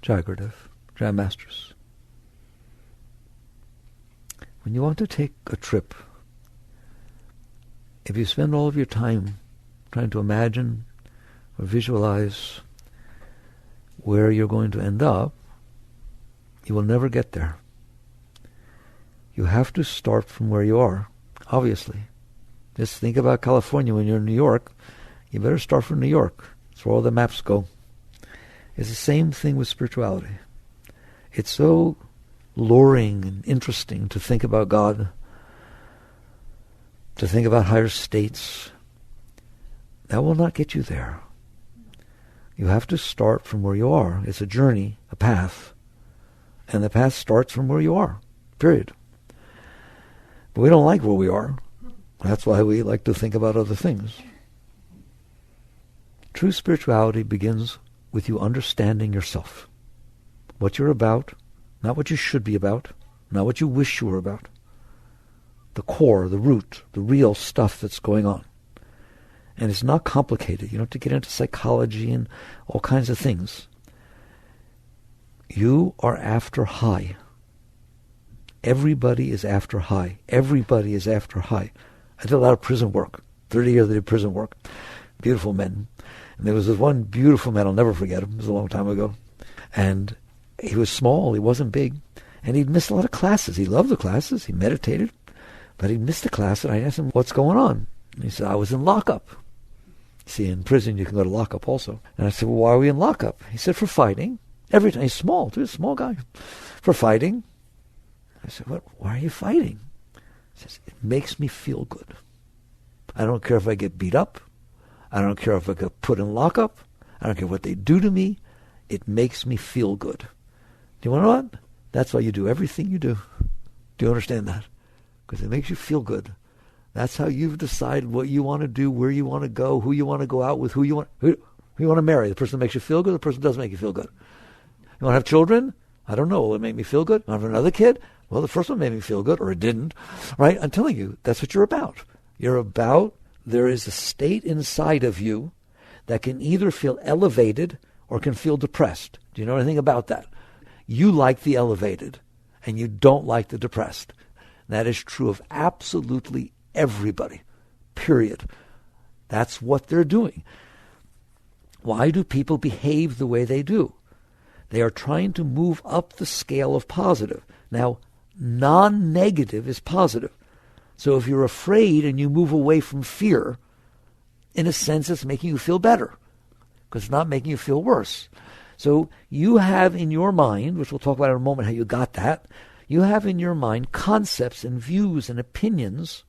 Jagradav, Jam Masters. When you want to take a trip, if you spend all of your time trying to imagine or visualize where you're going to end up, you will never get there. You have to start from where you are, obviously. Just think about California when you're in New York. You better start from New York. That's where all the maps go. It's the same thing with spirituality. It's so luring and interesting to think about God, to think about higher states. That will not get you there. You have to start from where you are. It's a journey, a path. And the path starts from where you are, period. But we don't like where we are. That's why we like to think about other things. True spirituality begins with you understanding yourself. What you're about, not what you should be about, not what you wish you were about. The core, the root, the real stuff that's going on. And it's not complicated. You don't have to get into psychology and all kinds of things. You are after high. Everybody is after high. Everybody is after high. I did a lot of prison work. 30 years I did prison work. Beautiful men. And there was this one beautiful man, I'll never forget him. It was a long time ago. And he was small. He wasn't big. And he'd missed a lot of classes. He loved the classes. He meditated. But he missed a class. And I asked him, what's going on? And he said, I was in lockup. See, in prison you can go to lockup also. And I said, well, why are we in lockup? He said, for fighting. Every time. He's small, too. He's a small guy. For fighting. I said, what? Why are you fighting? He says, it makes me feel good. I don't care if I get beat up. I don't care if I get put in lockup. I don't care what they do to me. It makes me feel good. Do you want to know what? That's why you do everything you do. Do you understand that? Because it makes you feel good. That's how you've decided what you want to do, where you want to go, who you want to go out with, who you want to marry. The person that makes you feel good, the person that doesn't make you feel good. You want to have children? I don't know. Will it make me feel good? I want to have another kid? Well, the first one made me feel good, or it didn't. Right? I'm telling you, that's what you're about. You're about, there is a state inside of you that can either feel elevated or can feel depressed. Do you know anything about that? You like the elevated, and you don't like the depressed. That is true of absolutely everybody, period. That's what they're doing. Why do people behave the way they do? They are trying to move up the scale of positive. Now, non-negative is positive. So if you're afraid and you move away from fear, in a sense it's making you feel better, because it's not making you feel worse. So you have in your mind, which we'll talk about in a moment how you got that, you have in your mind concepts and views and opinions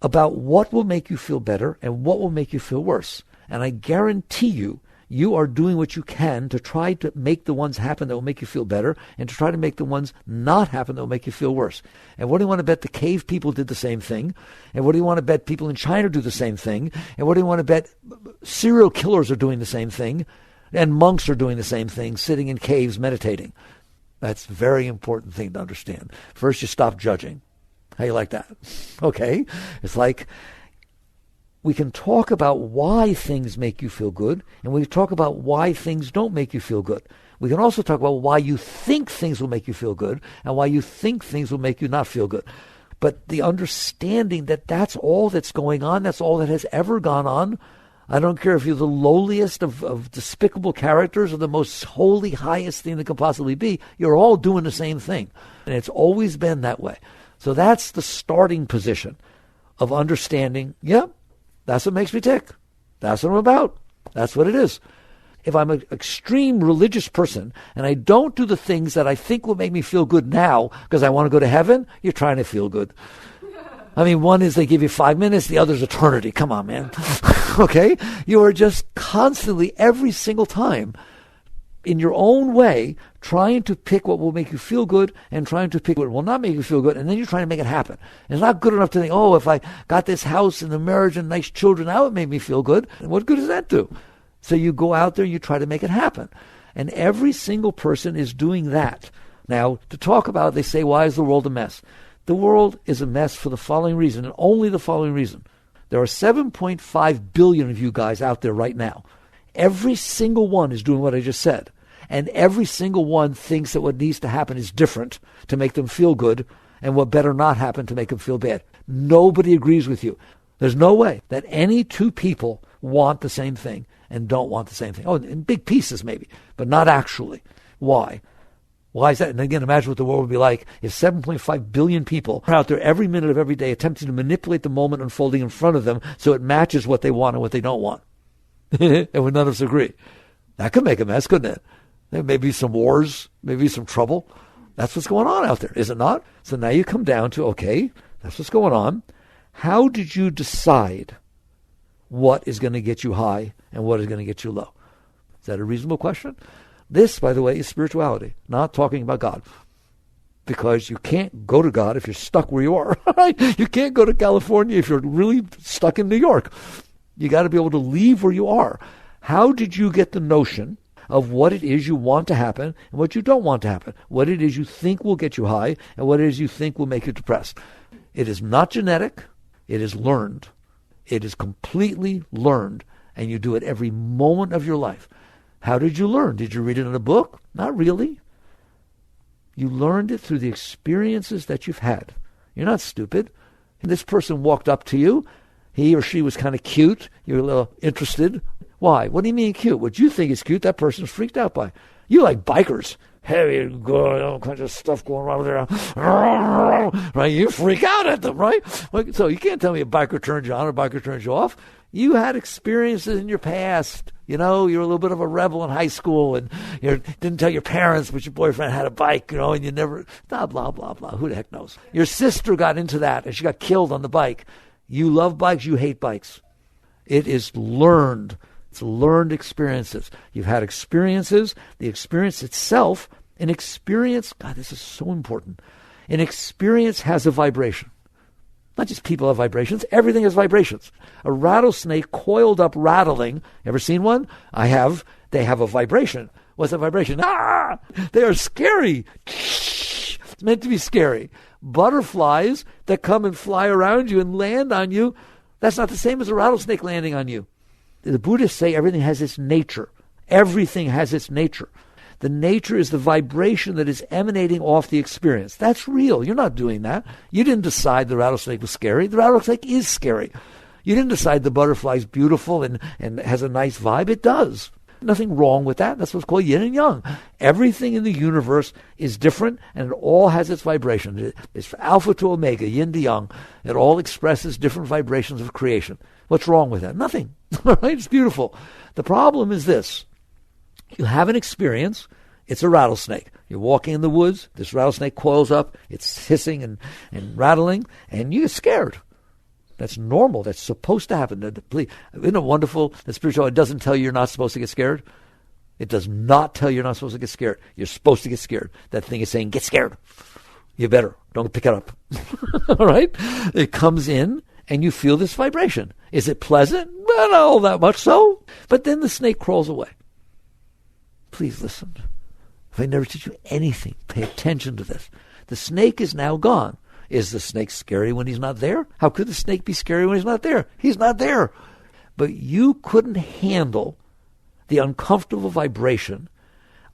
about what will make you feel better and what will make you feel worse. And I guarantee you, you are doing what you can to try to make the ones happen that will make you feel better and to try to make the ones not happen that will make you feel worse. And what do you want to bet the cave people did the same thing? And what do you want to bet people in China do the same thing? And what do you want to bet serial killers are doing the same thing? And monks are doing the same thing, sitting in caves meditating. That's a very important thing to understand. First, you stop judging. How you like that? Okay. It's like we can talk about why things make you feel good, and we can talk about why things don't make you feel good. We can also talk about why you think things will make you feel good and why you think things will make you not feel good. But the understanding that that's all that's going on, that's all that has ever gone on. I don't care if you're the lowliest of despicable characters or the most holy, highest thing that could possibly be. You're all doing the same thing. And it's always been that way. So that's the starting position of understanding, yeah, that's what makes me tick. That's what I'm about. That's what it is. If I'm an extreme religious person and I don't do the things that I think will make me feel good now because I want to go to heaven, you're trying to feel good. I mean, one is they give you 5 minutes, the other's eternity. Come on, man. Okay? You are just constantly, every single time, in your own way, trying to pick what will make you feel good and trying to pick what will not make you feel good, and then you're trying to make it happen. And it's not good enough to think, oh, if I got this house and the marriage and nice children, that would make me feel good. And what good does that do? So you go out there and you try to make it happen. And every single person is doing that. Now, to talk about it, they say, why is the world a mess? The world is a mess for the following reason, and only the following reason. There are 7.5 billion of you guys out there right now. Every single one is doing what I just said. And every single one thinks that what needs to happen is different to make them feel good and what better not happen to make them feel bad. Nobody agrees with you. There's no way that any two people want the same thing and don't want the same thing. Oh, in big pieces maybe, but not actually. Why? Why is that? And again, imagine what the world would be like if 7.5 billion people are out there every minute of every day attempting to manipulate the moment unfolding in front of them so it matches what they want and what they don't want. And would none of us agree. That could make a mess, couldn't it? There may be some wars, maybe some trouble. That's what's going on out there, is it not? So now you come down to, okay, that's what's going on. How did you decide what is going to get you high and what is going to get you low? Is that a reasonable question? This, by the way, is spirituality, not talking about God. Because you can't go to God if you're stuck where you are. You can't go to California if you're really stuck in New York. You got to be able to leave where you are. How did you get the notion of what it is you want to happen and what you don't want to happen? What it is you think will get you high and what it is you think will make you depressed? It is not genetic. It is learned. It is completely learned. And you do it every moment of your life. How did you learn? Did you read it in a book? Not really. You learned it through the experiences that you've had. You're not stupid. This person walked up to you. He or she was kind of cute. You're a little interested. Why? What do you mean cute? What you think is cute, that person's freaked out by. You like bikers. Heavy, good, all kinds of stuff going on there. Right? You freak out at them, right? So you can't tell me a biker turns you on or a biker turns you off. You had experiences in your past. You know, you were a little bit of a rebel in high school and you didn't tell your parents, but your boyfriend had a bike, you know, and you never, blah, blah, blah, blah. Who the heck knows? Your sister got into that and she got killed on the bike. You love bikes, you hate bikes. It is learned. It's learned experiences. You've had experiences. The experience itself, an experience, God, this is so important. An experience has a vibration. Not just people have vibrations. Everything has vibrations. A rattlesnake coiled up rattling. Ever seen one? I have. They have a vibration. What's a vibration? Ah! They are scary. It's meant to be scary. Butterflies that come and fly around you and land on you, that's not the same as a rattlesnake landing on you. The Buddhists say everything has its nature. Everything has its nature. The nature is the vibration that is emanating off the experience. That's real. You're not doing that. You didn't decide the rattlesnake was scary. The rattlesnake is scary. You didn't decide the butterfly's beautiful and has a nice vibe. It does. Nothing wrong with that. That's what's called yin and yang. Everything in the universe is different and it all has its vibration. It's from alpha to omega, yin to yang. It all expresses different vibrations of creation. What's wrong with that? Nothing. Right? It's beautiful. The problem is this. You have an experience. It's a rattlesnake. You're walking in the woods. This rattlesnake coils up. It's hissing and rattling, and you get scared. That's normal. That's supposed to happen. Isn't it wonderful that spirituality doesn't tell you you're not supposed to get scared? It does not tell you you're not supposed to get scared. You're supposed to get scared. That thing is saying, get scared. You better. Don't pick it up. All right? It comes in, and you feel this vibration. Is it pleasant? Well, not all that much so. But then the snake crawls away. Please listen. If I never teach you anything, pay attention to this. The snake is now gone. Is the snake scary when he's not there? How could the snake be scary when he's not there? He's not there. But you couldn't handle the uncomfortable vibration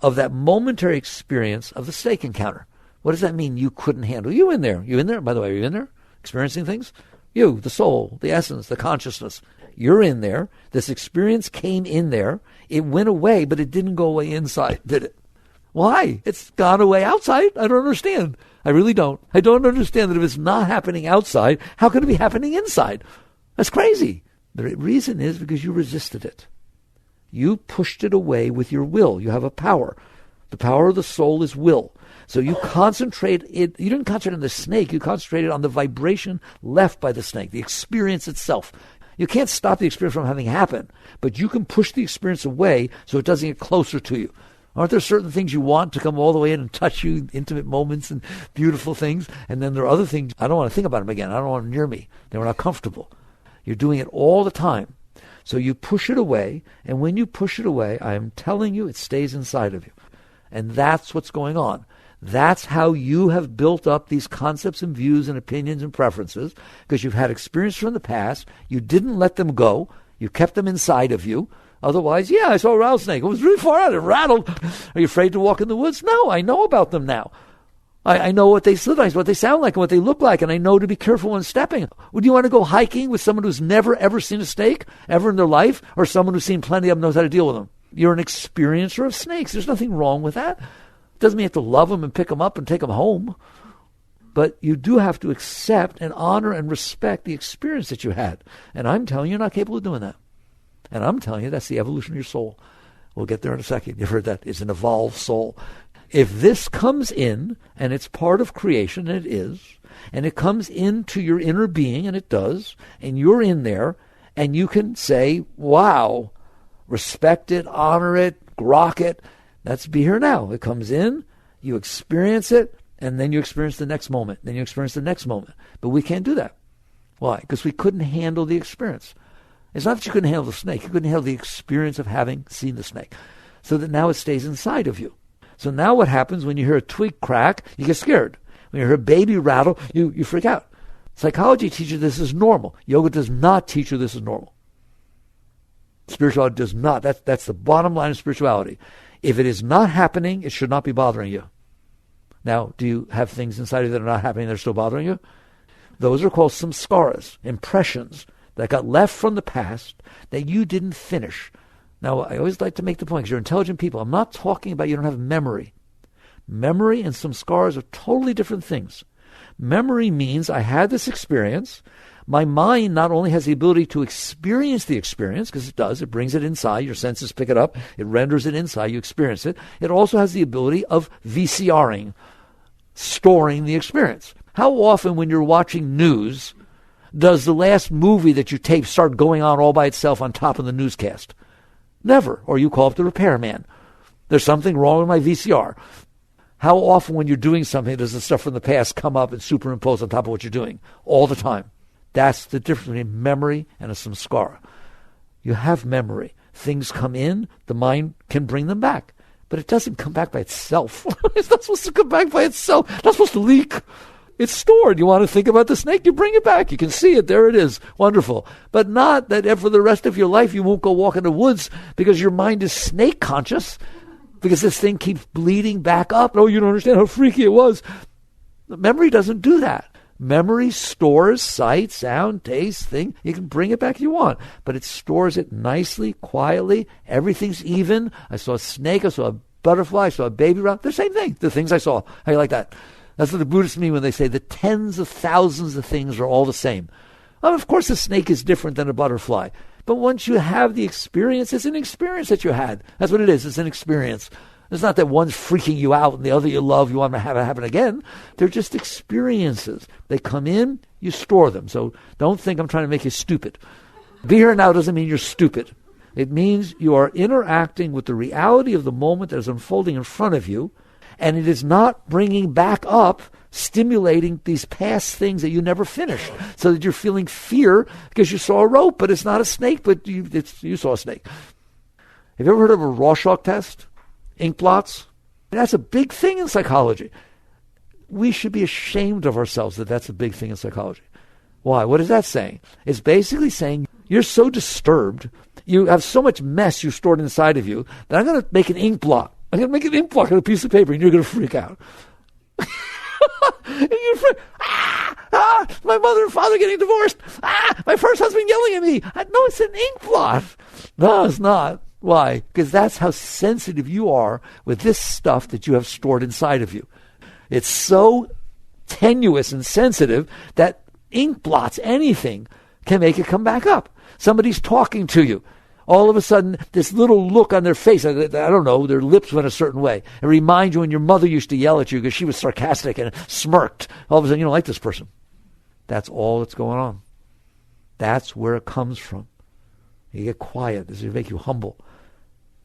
of that momentary experience of the snake encounter. What does that mean, you couldn't handle? You in there? You in there? By the way, are you in there? Experiencing things? You, the soul, the essence, the consciousness. You're in there. This experience came in there. It went away, but it didn't go away inside, did it? Why? It's gone away outside? I don't understand. I really don't. I don't understand that if it's not happening outside, how can it be happening inside? That's crazy. The reason is because you resisted it. You pushed it away with your will. You have a power. The power of the soul is will. So you concentrate it. You didn't concentrate on the snake. You concentrated on the vibration left by the snake, the experience itself. You can't stop the experience from having happened, but you can push the experience away so it doesn't get closer to you. Aren't there certain things you want to come all the way in and touch you, intimate moments and beautiful things? And then there are other things, I don't want to think about them again. I don't want them near me. They were not comfortable. You're doing it all the time. So you push it away, and when you push it away, I am telling you, it stays inside of you. And that's what's going on. That's how you have built up these concepts and views and opinions and preferences, because you've had experience from the past. You didn't let them go. You kept them inside of you. Otherwise, yeah, I saw a rattlesnake. It was really far out. It rattled. Are you afraid to walk in the woods? No, I know about them now. I know what they look like, what they sound like, and what they look like, and I know to be careful when stepping. Would you want to go hiking with someone who's never, ever seen a snake, ever in their life, or someone who's seen plenty of them, knows how to deal with them? You're an experiencer of snakes. There's nothing wrong with that. Doesn't mean you have to love them and pick them up and take them home. But you do have to accept and honor and respect the experience that you had. And I'm telling you, you're not capable of doing that. And I'm telling you, that's the evolution of your soul. We'll get there in a second. You've heard that. It's an evolved soul. If this comes in, and it's part of creation, and it is, and it comes into your inner being, and it does, and you're in there, and you can say, wow, respect it, honor it, grok it. That's be here now. It comes in, you experience it, and then you experience the next moment. Then you experience the next moment. But we can't do that. Why? Because we couldn't handle the experience. It's not that you couldn't handle the snake. You couldn't handle the experience of having seen the snake. So that now it stays inside of you. So now what happens when you hear a twig crack, you get scared. When you hear a baby rattle, you freak out. Psychology teaches you this is normal. Yoga does not teach you this is normal. Spirituality does not. That's the bottom line of spirituality. If it is not happening, it should not be bothering you. Now, do you have things inside of you that are not happening that are still bothering you? Those are called samskaras, impressions that got left from the past that you didn't finish. Now, I always like to make the point, because you're intelligent people. I'm not talking about you don't have memory. Memory and samskaras are totally different things. Memory means I had this experience. My mind not only has the ability to experience the experience, because it does, it brings it inside, your senses pick it up, it renders it inside, you experience it. It also has the ability of VCRing, storing the experience. How often when you're watching news does the last movie that you taped start going on all by itself on top of the newscast? Never. Or you call up the repairman. There's something wrong with my VCR. How often when you're doing something does the stuff from the past come up and superimpose on top of what you're doing? All the time. That's the difference between memory and a samskara. You have memory. Things come in, the mind can bring them back. But it doesn't come back by itself. It's not supposed to come back by itself. It's not supposed to leak. It's stored. You want to think about the snake, you bring it back. You can see it. There it is. Wonderful. But not that for the rest of your life you won't go walk in the woods because your mind is snake conscious, because this thing keeps bleeding back up. Oh, you don't understand how freaky it was. Memory doesn't do that. Memory stores sight, sound, taste, thing. You can bring it back if you want, but it stores it nicely, quietly. Everything's even. I saw a snake. I saw a butterfly. I saw a baby rabbit. The same thing. The things I saw. How you like that? That's what the Buddhists mean when they say the tens of thousands of things are all the same. Well, of course, a snake is different than a butterfly. But once you have the experience, it's an experience that you had. That's what it is. It's an experience. It's not that one's freaking you out and the other you love, you want to have it happen again. They're just experiences. They come in, you store them. So don't think I'm trying to make you stupid. Be here now doesn't mean you're stupid. It means you are interacting with the reality of the moment that is unfolding in front of you, and it is not bringing back up, stimulating these past things that you never finished, so that you're feeling fear because you saw a rope, but it's not a snake, but you saw a snake. Have you ever heard of a Rorschach test? Ink blots? That's a big thing in psychology. We should be ashamed of ourselves that that's a big thing in psychology. Why? What is that saying? It's basically saying you're so disturbed, you have so much mess you stored inside of you, that I'm going to make an ink blot. I'm going to make an ink blot on a piece of paper, and you're going to freak out. And you're my mother and father getting divorced. My first husband yelling at me. No, it's an ink blot. No, it's not. Why? Because that's how sensitive you are with this stuff that you have stored inside of you. It's so tenuous and sensitive that ink blots, anything, can make it come back up. Somebody's talking to you. All of a sudden, this little look on their face, I don't know, their lips went a certain way. It reminds you when your mother used to yell at you because she was sarcastic and smirked. All of a sudden, you don't like this person. That's all that's going on. That's where it comes from. You get quiet. This will make you humble.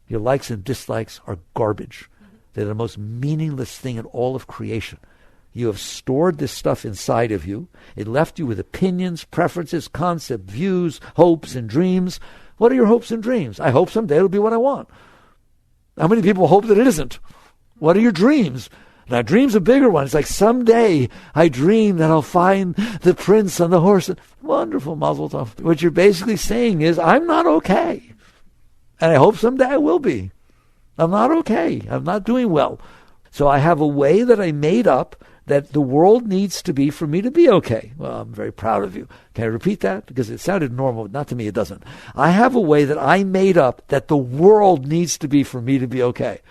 Your likes and dislikes are garbage. They're the most meaningless thing in all of creation. You have stored this stuff inside of you. It left you with opinions, preferences, concepts, views, hopes, and dreams. What are your hopes and dreams? I hope someday it'll be what I want. How many people hope that it isn't? What are your dreams? Now, dreams are bigger ones. Like someday I dream that I'll find the prince on the horse. Wonderful, Mazel Tov. What you're basically saying is, I'm not okay. And I hope someday I will be. I'm not okay. I'm not doing well. So I have a way that I made up that the world needs to be for me to be okay. Well, I'm very proud of you. Can I repeat that? Because it sounded normal. Not to me, it doesn't. I have a way that I made up that the world needs to be for me to be okay.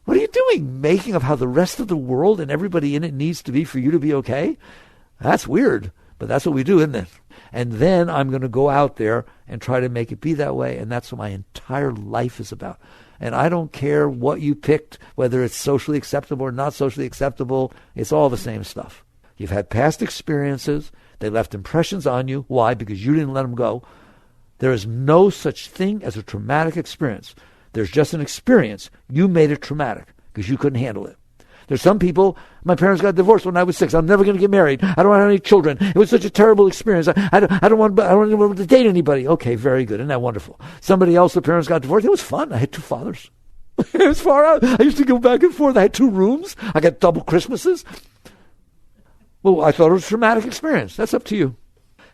What are you doing? Making up how the rest of the world and everybody in it needs to be for you to be okay? That's weird, but that's what we do, isn't it? And then I'm going to go out there and try to make it be that way, and that's what my entire life is about. And I don't care what you picked, whether it's socially acceptable or not socially acceptable. It's all the same stuff. You've had past experiences. They left impressions on you. Why? Because you didn't let them go. There is no such thing as a traumatic experience. There's just an experience. You made it traumatic because you couldn't handle it. There's some people, my parents got divorced when I was 6. I'm never going to get married. I don't have any children. It was such a terrible experience. I don't want to date anybody. Okay, very good. Isn't that wonderful? Somebody else, the parents got divorced. It was fun. I had 2 fathers. It was far out. I used to go back and forth. I had 2 rooms. I got double Christmases. Well, I thought it was a traumatic experience. That's up to you.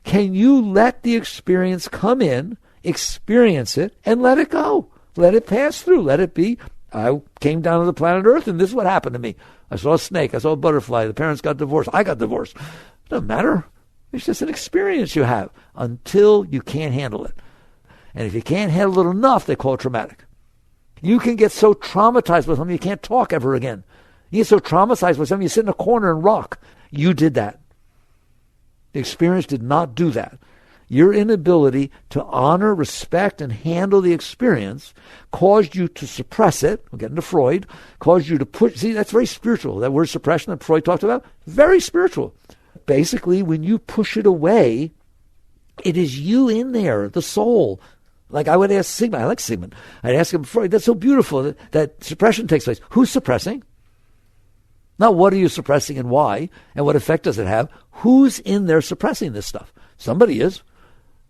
Can you let the experience come in, experience it, and let it go? Let it pass through. Let it be. I came down to the planet Earth, and this is what happened to me. I saw a snake. I saw a butterfly. The parents got divorced. I got divorced. It doesn't matter. It's just an experience you have until you can't handle it. And if you can't handle it enough, they call it traumatic. You can get so traumatized with something you can't talk ever again. You get so traumatized with something you sit in a corner and rock. You did that. The experience did not do that. Your inability to honor, respect, and handle the experience caused you to suppress it. We'll get into Freud. Caused you to push. See, that's very spiritual. That word suppression that Freud talked about, very spiritual. Basically, when you push it away, it is you in there, the soul. Like I would ask Sigmund. I like Sigmund. I'd ask him, Freud, that's so beautiful that suppression takes place. Who's suppressing? Not what are you suppressing and why, and what effect does it have? Who's in there suppressing this stuff? Somebody is.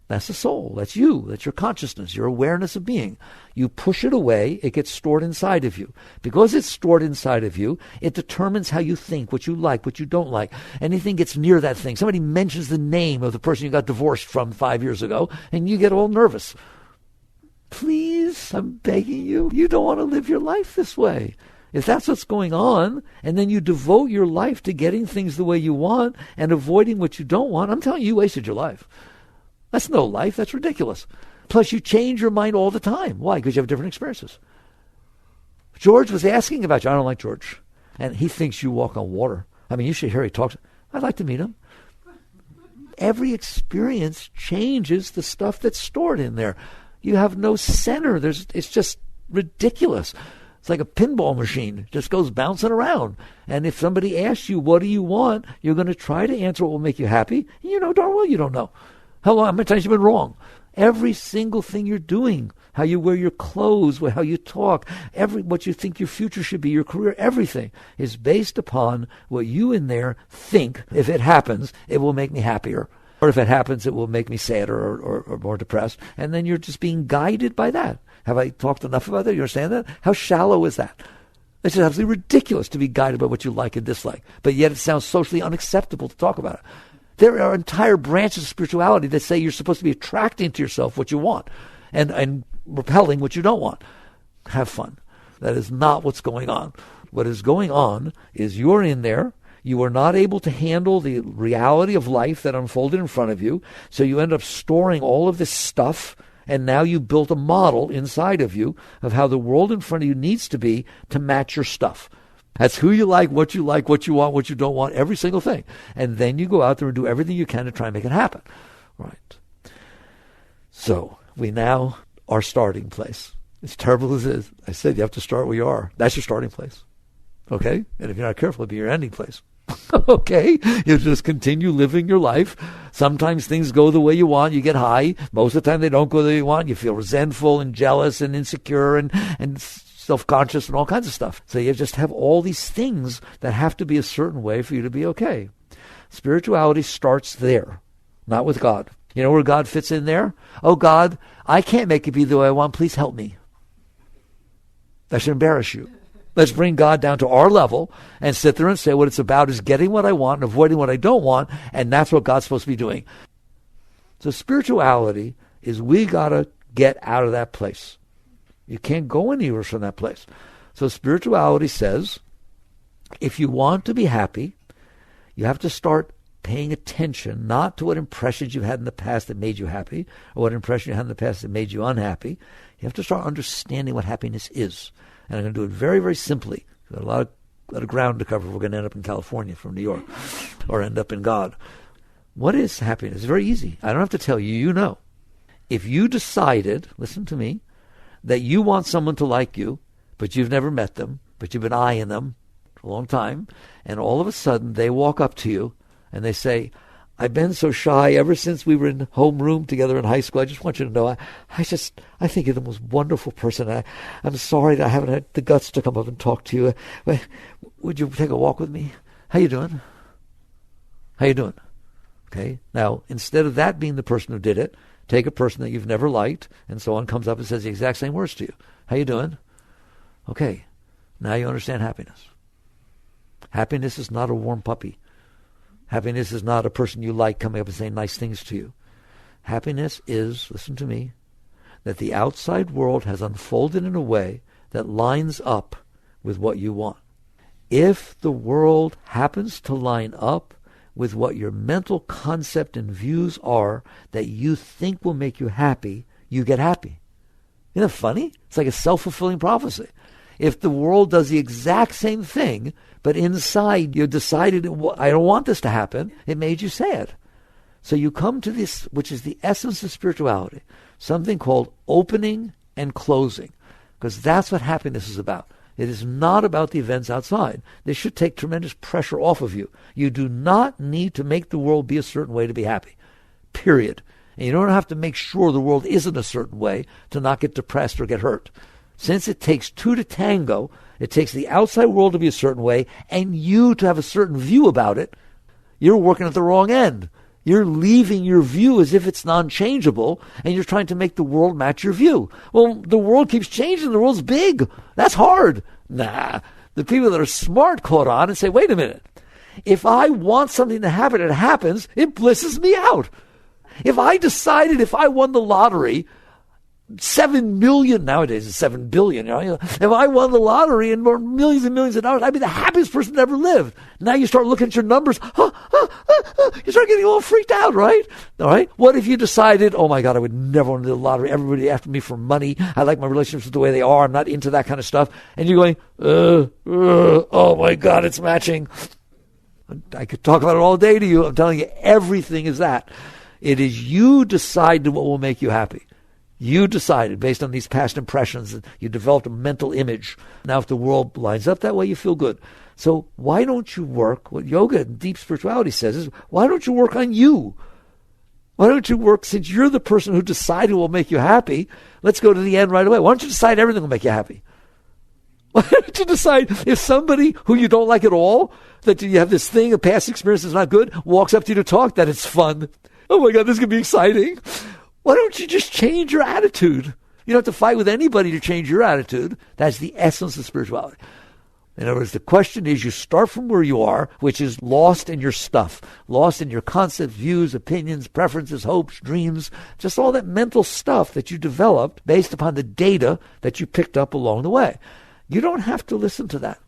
That's the soul. That's you. That's your consciousness, your awareness of being. You push it away, it gets stored inside of you. Because it's stored inside of you, it determines how you think, what you like, what you don't like. Anything gets near that thing. Somebody mentions the name of the person you got divorced from 5 years ago, and you get all nervous. Please, I'm begging you. You don't want to live your life this way. If that's what's going on, and then you devote your life to getting things the way you want and avoiding what you don't want, I'm telling you, you wasted your life. That's no life. That's ridiculous. Plus, you change your mind all the time. Why? Because you have different experiences. George was asking about you. I don't like George. And he thinks you walk on water. I mean, you should hear he talks. I'd like to meet him. Every experience changes the stuff that's stored in there. You have no center. It's just ridiculous. It's like a pinball machine. It just goes bouncing around. And if somebody asks you, what do you want? You're going to try to answer what will make you happy. You know darn well you don't know. How many times you've been wrong? Every single thing you're doing, how you wear your clothes, how you talk, what you think your future should be, your career, everything is based upon what you in there think. If it happens, it will make me happier. Or if it happens, it will make me sadder or more depressed. And then you're just being guided by that. Have I talked enough about that? You understand that? How shallow is that? It's just absolutely ridiculous to be guided by what you like and dislike. But yet it sounds socially unacceptable to talk about it. There are entire branches of spirituality that say you're supposed to be attracting to yourself what you want and repelling what you don't want. Have fun. That is not what's going on. What is going on is you're in there. You are not able to handle the reality of life that unfolded in front of you. So you end up storing all of this stuff. And now you built a model inside of you of how the world in front of you needs to be to match your stuff. That's who you like, what you want, what you don't want, every single thing. And then you go out there and do everything you can to try and make it happen. Right. So we now are starting place. As terrible as it is, I said you have to start where you are. That's your starting place. Okay? And if you're not careful, it'll be your ending place. Okay? You just continue living your life. Sometimes things go the way you want. You get high. Most of the time they don't go the way you want. You feel resentful and jealous and insecure and self-conscious and all kinds of stuff. So you just have all these things that have to be a certain way for you to be okay. Spirituality starts there, not with God. You know where God fits in there? Oh, God, I can't make it be the way I want. Please help me. That should embarrass you. Let's bring God down to our level and sit there and say what it's about is getting what I want and avoiding what I don't want, and that's what God's supposed to be doing. So spirituality is we got to get out of that place. You can't go anywhere from that place. So spirituality says, if you want to be happy, you have to start paying attention, not to what impressions you had in the past that made you happy, or what impression you had in the past that made you unhappy. You have to start understanding what happiness is. And I'm going to do it very, very simply. We've got a lot of ground to cover. We're going to end up in California from New York, or end up in God. What is happiness? It's very easy. I don't have to tell you. You know. If you decided, listen to me, that you want someone to like you, but you've never met them, but you've been eyeing them for a long time, and all of a sudden they walk up to you and they say, I've been so shy ever since we were in homeroom together in high school. I just want you to know, I think you're the most wonderful person. I'm sorry that I haven't had the guts to come up and talk to you. Would you take a walk with me? How you doing? How you doing? Okay. Now, instead of that being the person who did it, take a person that you've never liked and so on, comes up and says the exact same words to you. How you doing? Okay. Now you understand happiness. Happiness is not a warm puppy. Happiness is not a person you like coming up and saying nice things to you. Happiness is, listen to me, that the outside world has unfolded in a way that lines up with what you want. If the world happens to line up with what your mental concept and views are that you think will make you happy, you get happy. Isn't that funny? It's like a self-fulfilling prophecy. If the world does the exact same thing, but inside you decided, I don't want this to happen, it made you sad. So you come to this, which is the essence of spirituality, something called opening and closing, because that's what happiness is about. It is not about the events outside. They should take tremendous pressure off of you. You do not need to make the world be a certain way to be happy, period. And you don't have to make sure the world isn't a certain way to not get depressed or get hurt. Since it takes two to tango, it takes the outside world to be a certain way and you to have a certain view about it, you're working at the wrong end. You're leaving your view as if it's non-changeable, and you're trying to make the world match your view. Well, the world keeps changing. The world's big. That's hard. Nah. The people that are smart caught on and say, wait a minute. If I want something to happen, it happens. It blisses me out. If I decided if I won the lottery, 7 million, nowadays it's 7 billion, if I won the lottery and more millions and millions of dollars, I'd be the happiest person that ever lived. Now you start looking at your numbers, you start getting all freaked out, right? All right. What if you decided, oh my God, I would never win the lottery. Everybody after me for money. I like my relationships the way they are. I'm not into that kind of stuff. And you're going, oh my God, it's matching. I could talk about it all day to you. I'm telling you, everything is that. It is you deciding what will make you happy. You decided based on these past impressions that you developed a mental image. Now, if the world lines up that way, you feel good. So why don't you work, what yoga and deep spirituality says is, why don't you work on you? Why don't you work, since you're the person who decided what will make you happy, let's go to the end right away. Why don't you decide everything will make you happy? Why don't you decide if somebody who you don't like at all, that you have this thing, a past experience that's not good, walks up to you to talk, that it's fun. Oh my God, this is going to be exciting. Why don't you just change your attitude? You don't have to fight with anybody to change your attitude. That's the essence of spirituality. In other words, the question is, you start from where you are, which is lost in your stuff, lost in your concepts, views, opinions, preferences, hopes, dreams, just all that mental stuff that you developed based upon the data that you picked up along the way. You don't have to listen to that.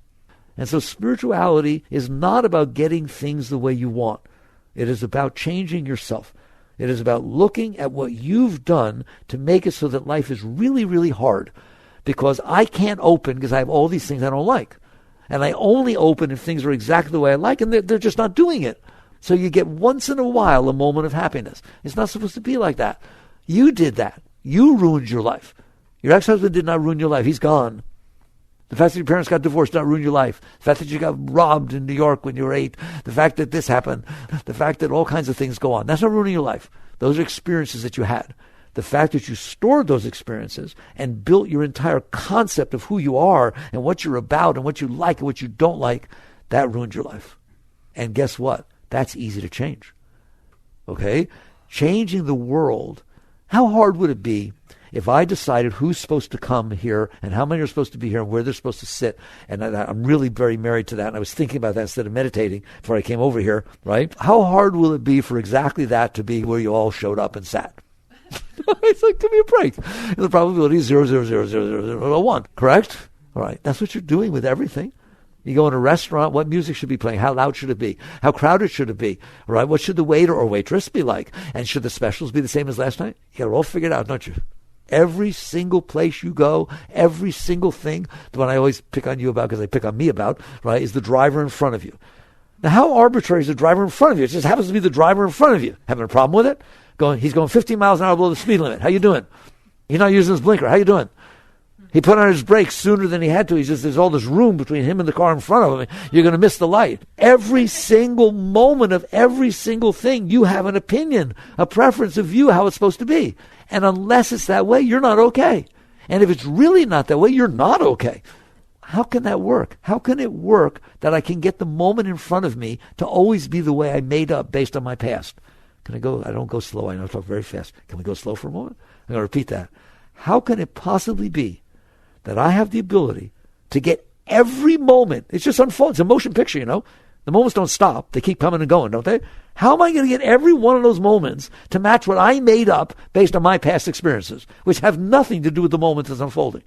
And so spirituality is not about getting things the way you want. It is about changing yourself. It is about looking at what you've done to make it so that life is really, really hard. Because I can't open because I have all these things I don't like. And I only open if things are exactly the way I like, and they're just not doing it. So you get once in a while a moment of happiness. It's not supposed to be like that. You did that. You ruined your life. Your ex-husband did not ruin your life. He's gone. The fact that your parents got divorced did not ruin your life. The fact that you got robbed in New York when you were 8. The fact that this happened. The fact that all kinds of things go on. That's not ruining your life. Those are experiences that you had. The fact that you stored those experiences and built your entire concept of who you are and what you're about and what you like and what you don't like, that ruined your life. And guess what? That's easy to change. Okay? Changing the world. How hard would it be if I decided who's supposed to come here and how many are supposed to be here and where they're supposed to sit? And I'm really very married to that. And I was thinking about that instead of meditating before I came over here, right? How hard will it be for exactly that to be where you all showed up and sat? It's like, give me a break. And the probability is 0.0000001, correct? All right, that's what you're doing with everything. You go in a restaurant, what music should be playing? How loud should it be? How crowded should it be? All right, what should the waiter or waitress be like? And should the specials be the same as last night? You got it all figured out, don't you? Every single place you go, every single thing, the one I always pick on you about because they pick on me about, right, is the driver in front of you. Now, how arbitrary is the driver in front of you? It just happens to be the driver in front of you. Having a problem with it? He's going 15 miles an hour below the speed limit. How you doing? He's not using his blinker. How you doing? He put on his brakes sooner than he had to. There's all this room between him and the car in front of him. You're going to miss the light. Every single moment of every single thing, you have an opinion, a preference, a view, how it's supposed to be. And unless it's that way, you're not okay. And if it's really not that way, you're not okay. How can that work? How can it work that I can get the moment in front of me to always be the way I made up based on my past? Can I go? I don't go slow. I know I talk very fast. Can we go slow for a moment? I'm going to repeat that. How can it possibly be that I have the ability to get every moment? It's just unfolds. It's a motion picture, you know. The moments don't stop. They keep coming and going, don't they? How am I going to get every one of those moments to match what I made up based on my past experiences, which have nothing to do with the moment that's unfolding?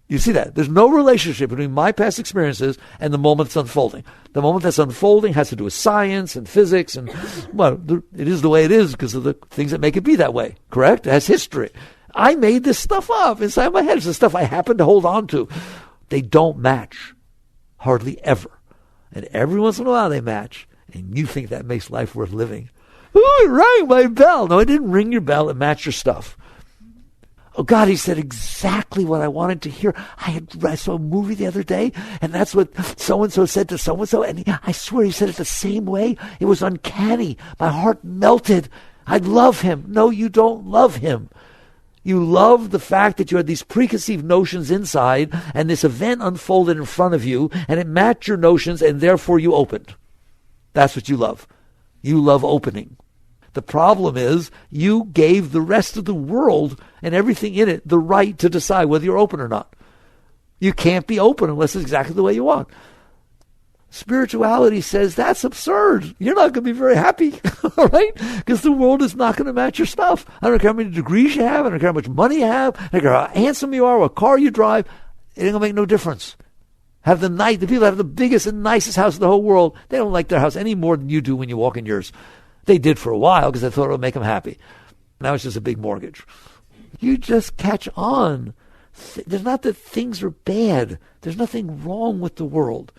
You see that? There's no relationship between my past experiences and the moment that's unfolding. The moment that's unfolding has to do with science and physics, and, well, it is the way it is because of the things that make it be that way, correct? It has history. I made this stuff up inside my head. It's the stuff I happen to hold on to. They don't match, hardly ever. And every once in a while they match, and you think that makes life worth living. Ooh, it rang my bell. No, it didn't ring your bell. It matched your stuff. Oh, God, he said exactly what I wanted to hear. I saw a movie the other day, and that's what so-and-so said to so-and-so, and I swear he said it the same way. It was uncanny. My heart melted. I love him. No, you don't love him. You love the fact that you had these preconceived notions inside, and this event unfolded in front of you, and it matched your notions, and therefore you opened. That's what you love. You love opening. The problem is you gave the rest of the world and everything in it the right to decide whether you're open or not. You can't be open unless it's exactly the way you want. Spirituality says that's absurd. You're not going to be very happy, all right? Because the world is not going to match your stuff. I don't care how many degrees you have. I don't care how much money you have. I don't care how handsome you are, what car you drive. It ain't going to make no difference. The people have the biggest and nicest house in the whole world. They don't like their house any more than you do when you walk in yours. They did for a while because they thought it would make them happy. Now it's just a big mortgage. You just catch on. There's not that things are bad. There's nothing wrong with the world.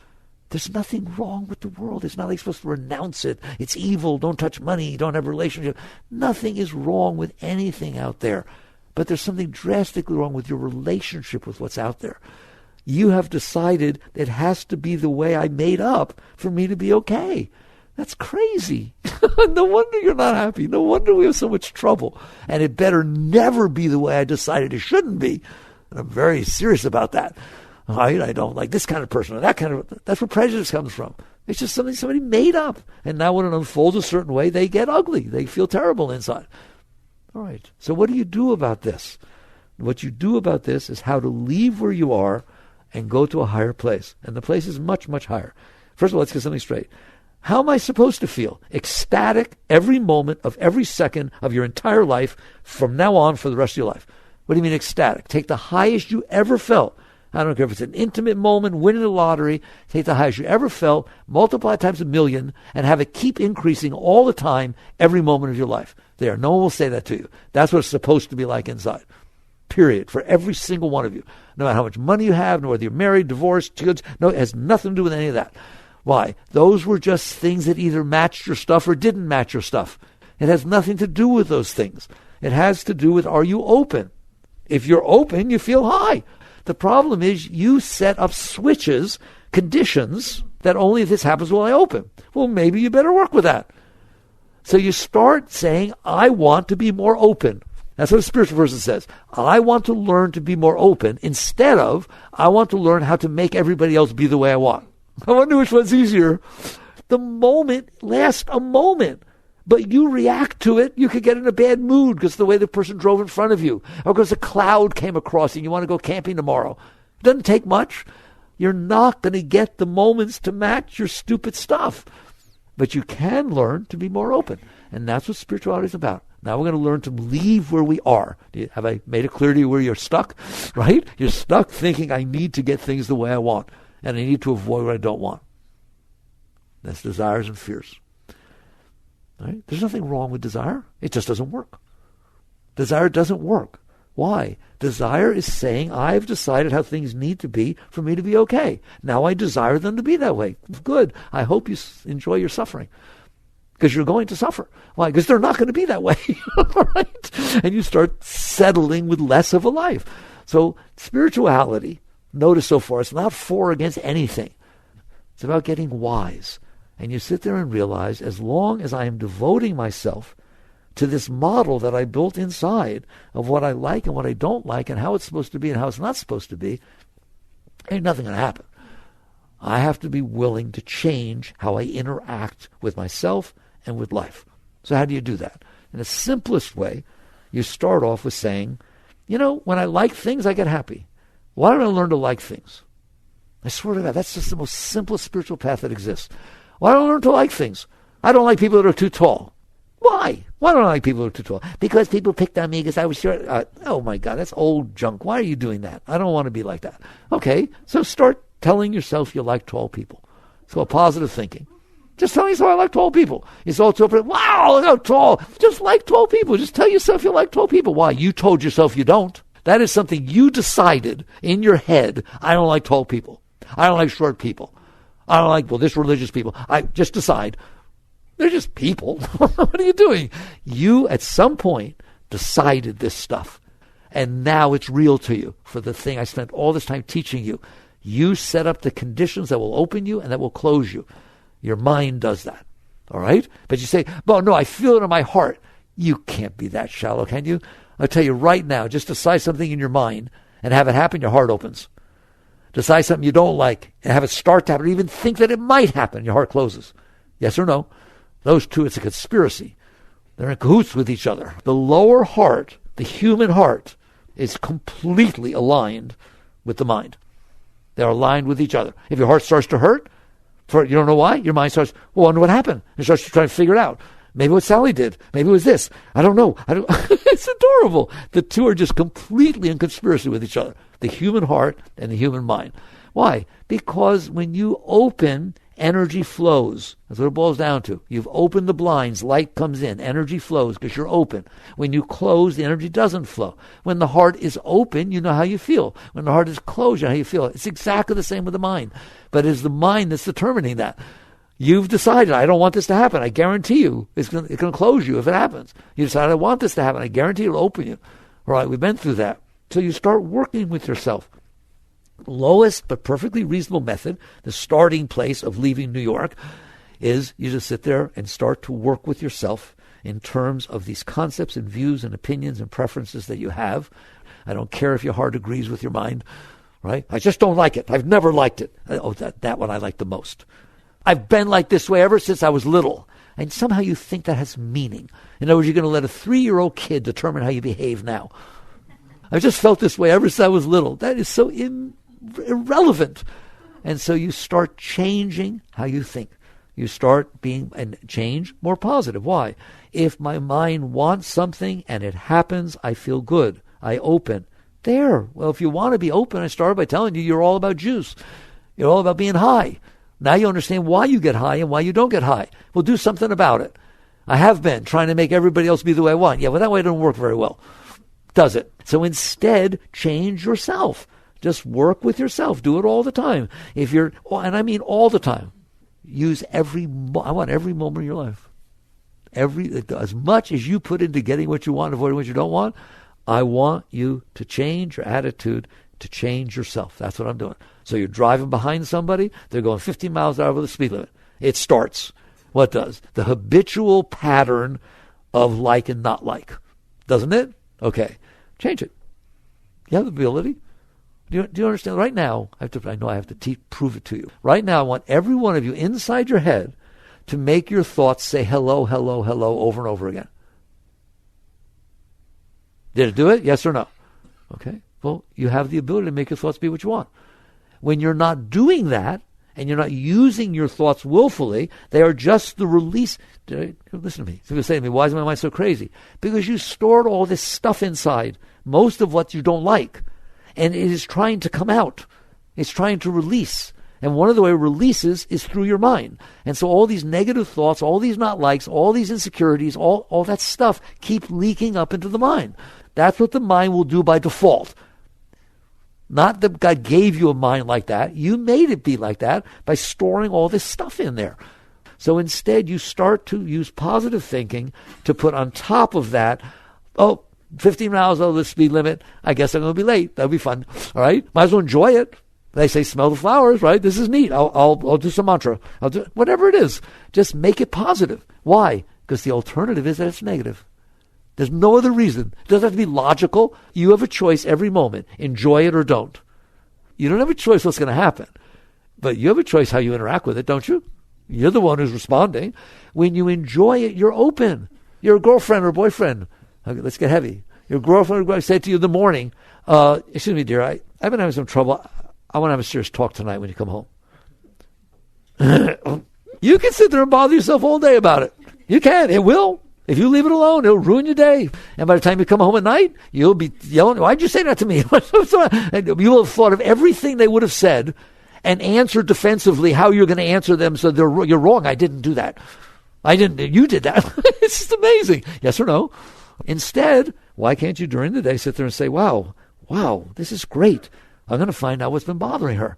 There's nothing wrong with the world. It's not like you're supposed to renounce it. It's evil. Don't touch money. Don't have a relationship. Nothing is wrong with anything out there. But there's something drastically wrong with your relationship with what's out there. You have decided it has to be the way I made up for me to be okay. That's crazy. No wonder you're not happy. No wonder we have so much trouble. And it better never be the way I decided it shouldn't be. And I'm very serious about that. I don't like this kind of person or that kind of... That's where prejudice comes from. It's just something somebody made up. And now when it unfolds a certain way, they get ugly. They feel terrible inside. All right. So what do you do about this? What you do about this is how to leave where you are and go to a higher place. And the place is much, much higher. First of all, let's get something straight. How am I supposed to feel? Ecstatic every moment of every second of your entire life from now on for the rest of your life. What do you mean ecstatic? Take the highest you ever felt. I don't care if it's an intimate moment, winning the lottery. Take the highest you ever felt, multiply times 1,000,000, and have it keep increasing all the time, every moment of your life. There, no one will say that to you. That's what it's supposed to be like inside. Period. For every single one of you. No matter how much money you have, no whether you're married, divorced, kids, no, it has nothing to do with any of that. Why? Those were just things that either matched your stuff or didn't match your stuff. It has nothing to do with those things. It has to do with, are you open? If you're open, you feel high. The problem is you set up switches, conditions, that only if this happens will I open. Well, maybe you better work with that. So you start saying, I want to be more open. That's what a spiritual person says. I want to learn to be more open instead of, I want to learn how to make everybody else be the way I want. I wonder which one's easier. The moment lasts a moment, but you react to it. You could get in a bad mood because the way the person drove in front of you, or because a cloud came across and you want to go camping tomorrow. It doesn't take much. You're not going to get the moments to match your stupid stuff. But you can learn to be more open. And that's what spirituality is about. Now we're going to learn to leave where we are. Have I made it clear to you where you're stuck? Right? You're stuck thinking, I need to get things the way I want, and I need to avoid what I don't want. That's desires and fears. Right? There's nothing wrong with desire. It just doesn't work. Desire doesn't work. Why? Desire is saying, I've decided how things need to be for me to be okay. Now I desire them to be that way. Good. I hope you enjoy your suffering. Because you're going to suffer. Why? Because they're not going to be that way. Right? And you start settling with less of a life. So spirituality, notice so far, it's not for or against anything. It's about getting wise. And you sit there and realize, as long as I am devoting myself to this model that I built inside of what I like and what I don't like and how it's supposed to be and how it's not supposed to be, ain't nothing going to happen. I have to be willing to change how I interact with myself and with life. So how do you do that? In the simplest way, you start off with saying, when I like things, I get happy. Why don't I learn to like things? I swear to God, that's just the most simplest spiritual path that exists. Why don't I learn to like things? I don't like people that are too tall. Why? Why don't I like people who are too tall? Because people picked on me because I was short. Oh my God, that's old junk. Why are you doing that? I don't want to be like that. Okay, so start telling yourself you like tall people. So a positive thinking. Just telling yourself I like tall people. It's all too wow, look how tall. Just like tall people. Just tell yourself you like tall people. Why? You told yourself you don't. That is something you decided in your head. I don't like tall people. I don't like short people. I don't like, this religious people. I just decide. They're just people. What are you doing? You, at some point, decided this stuff. And now it's real to you for the thing I spent all this time teaching you. You set up the conditions that will open you and that will close you. Your mind does that. All right? But you say, no, I feel it in my heart. You can't be that shallow, can you? I'll tell you right now, just decide something in your mind and have it happen, your heart opens. Decide something you don't like and have it start to happen, or even think that it might happen, your heart closes. Yes or no? Those two, it's a conspiracy. They're in cahoots with each other. The lower heart, the human heart, is completely aligned with the mind. They're aligned with each other. If your heart starts to hurt, you don't know why, your mind starts, I wonder what happened. It starts to try to figure it out. Maybe what Sally did. Maybe it was this. I don't know. It's adorable. The two are just completely in conspiracy with each other. The human heart and the human mind. Why? Because when you open, energy flows. That's what it boils down to. You've opened the blinds, light comes in, energy flows because you're open. When you close, the energy doesn't flow. When the heart is open, you know how you feel. When the heart is closed, you know how you feel. It's exactly the same with the mind. But it's the mind that's determining that. You've decided, I don't want this to happen. I guarantee you, it's going to close you if it happens. You decide, I want this to happen. I guarantee it'll open you. All right, we've been through that. So you start working with yourself. Lowest but perfectly reasonable method, the starting place of leaving New York, is you just sit there and start to work with yourself in terms of these concepts and views and opinions and preferences that you have. I don't care if your heart agrees with your mind, right? I just don't like it. I've never liked it. Oh, that one I like the most. I've been like this way ever since I was little. And somehow you think that has meaning. In other words, you're going to let a 3-year-old kid determine how you behave now. I've just felt this way ever since I was little. That is so irrelevant. And so you start changing how you think. You start being, and change more positive. Why? If my mind wants something and it happens, I feel good. I open. There. Well, if you want to be open, I started by telling you you're all about juice. You're all about being high. Now you understand why you get high and why you don't get high. Well, do something about it. I have been trying to make everybody else be the way I want. Yeah, well, that way it doesn't work very well, does it? So instead, change yourself. Just work with yourself. Do it all the time. If you're, and I mean all the time, use I want every moment of your life. As much as you put into getting what you want, avoiding what you don't want, I want you to change your attitude, to change yourself. That's what I'm doing. So you're driving behind somebody, they're going 50 miles an hour over the speed limit. It starts. What does? The habitual pattern of like and not like. Doesn't it? Okay. Change it. You have the ability. Do you understand? Right now, I know I have to prove it to you. Right now, I want every one of you inside your head to make your thoughts say hello, hello, hello over and over again. Did it do it? Yes or no? Okay. Well, you have the ability to make your thoughts be what you want. When you're not doing that, and you're not using your thoughts willfully, they are just the release. Listen to me. People say to me, why is my mind so crazy? Because you stored all this stuff inside, most of what you don't like, and it is trying to come out. It's trying to release. And one of the way it releases is through your mind. And so all these negative thoughts, all these not likes, all these insecurities, all that stuff keep leaking up into the mind. That's what the mind will do by default. Not that God gave you a mind like that. You made it be like that by storing all this stuff in there. So instead, you start to use positive thinking to put on top of that, 15 miles over the speed limit, I guess I'm going to be late. That'll be fun. All right? Might as well enjoy it. They say, smell the flowers, right? This is neat. I'll do some mantra. I'll do whatever it is. Just make it positive. Why? Because the alternative is that it's negative. There's no other reason. It doesn't have to be logical. You have a choice every moment. Enjoy it or don't. You don't have a choice what's going to happen. But you have a choice how you interact with it, don't you? You're the one who's responding. When you enjoy it, you're open. Your girlfriend or boyfriend. Okay, let's get heavy. Your girlfriend or boyfriend said to you in the morning, excuse me, dear, I've been having some trouble. I want to have a serious talk tonight when you come home. You can sit there and bother yourself all day about it. You can. It will. If you leave it alone, it'll ruin your day. And by the time you come home at night, you'll be yelling, why'd you say that to me? You will have thought of everything they would have said and answered defensively how you're going to answer them so you're wrong. I didn't do that. You did that. It's just amazing. Yes or no? Instead, why can't you during the day sit there and say, wow, this is great. I'm going to find out what's been bothering her.